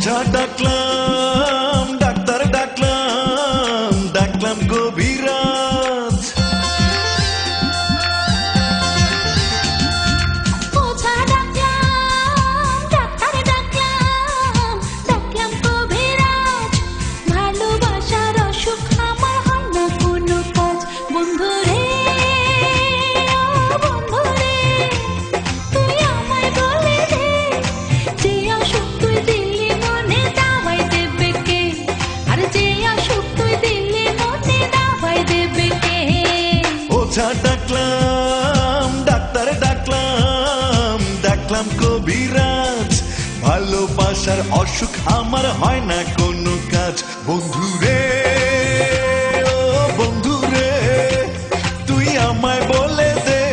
ওঝা ডাকলাম, ডাক্তার ডাকলাম, ডাকলাম কবিরাজ। ওঝা ডাকলাম, ডাক্তার ডাকলাম, ডাকলাম কবিরাজ। ভালোবাসার অসুখ আমার হয় না কোনো কাজ। বন্ধুরে, ও বন্ধুরে, তুই আমায় বলে দে, যে অসুখ তুই দিলি মনে দাওয়াই দেবে কে? আর যে অসুখ তুই দিলি মনে দাওয়াই দেবে কে? ওঝা ডাকলাম, ডাক্তার ডাকলাম, ডাকলাম কবিরাজ। ভালোবাসার অসুখ আমার হয় না কোনো কাজ। বন্ধুরে, ও বন্ধুরে, তুই আমায় বলে দে,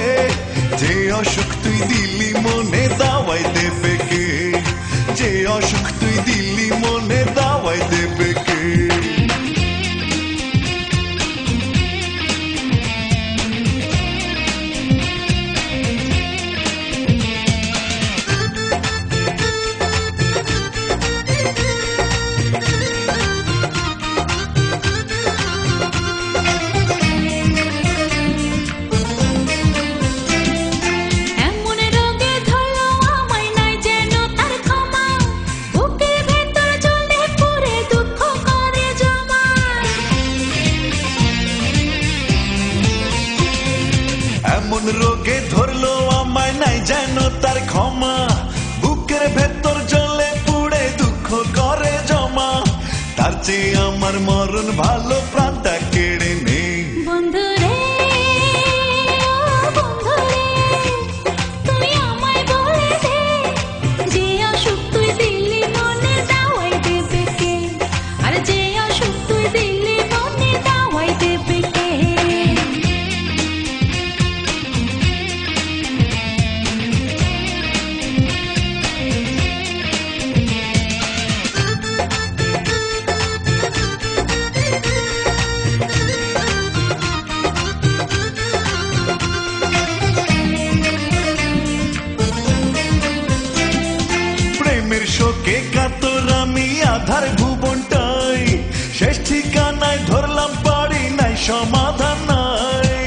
যে অসুখ তুই দিলি মনে দাওয়াই দেবে কে? যে অসুখ তুই দিলি মনে দাওয়াই দেবে কে? এমন রোগে ধরলো আমায় নাই যেন তার ক্ষমা। বুকের ভেতর জ্বলে পুড়ে দুঃখ করে জমা। এমন রোগে ধরলো আমায় নাই যেন তার ক্ষমা। বুকের ভেতর জ্বলে পুড়ে দুঃখ করে জমা। তার চেয়ে আমার মরণ ভালো, প্রাণটা কেড়ে নেই। বন্ধুরে, ও বন্ধুরে, তুই আমায় বলে দে, যে অসুখ তুই দিলি মনে দাওয়াই দেবে কে? আর যে অসুখ তুই দিলি মনে দাওয়াই দেবে কে? প্রেমের শোকে কাতর আমি আধার ভুবনটাই। শেষ ঠিকানায় ধরলাম, পারি নাই সমাধান নাই।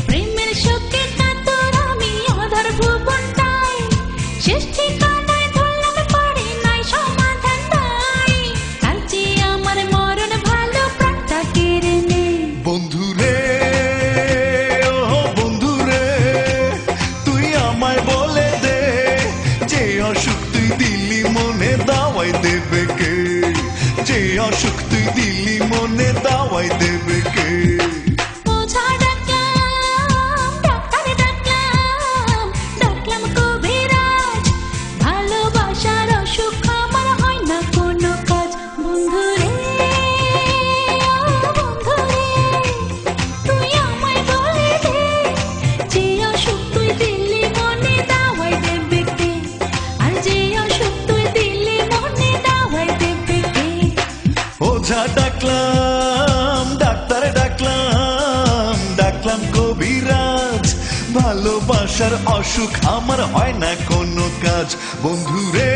প্রেমের শোকে কাতর আমি অধর ভুবনটাই। শেষ ঠিকানায় ধরলাম, পারি নাই সমাধান নাই। তার চেয়ে আমার মরণ ভালো, প্রাণটা কেড়ে নে। বন্ধুরে, ও বন্ধুরে, তুই আমায় বলে দে, যে অসুখ তুই দিলি মনে দাওয়াই দেবে কে? যে অসুখ তুই দিলি মনে দাওয়াই দেবে কে? ওঝা ডাকলাম, ডাক্তার ডাকলাম, ডাকলাম কবিরাজ। ভালোবাসার অসুখ আমার হয় না কোনো কাজ। বন্ধুরে, ও বন্ধুরে, তুই আমায় বলে দে, যে অসুখ তুই দিলি মনে দাওয়াই দেবে কে? আর যে অসুখ তুই দিলি মনে দাওয়াই দেবে কে? ওঝা ডাকলাম, ডাক্তার ডাকলাম, ডাকলাম কবিরাজ। ভালোবাসার অসুখ আমার হয় না কোনো কাজ। বন্ধুরে,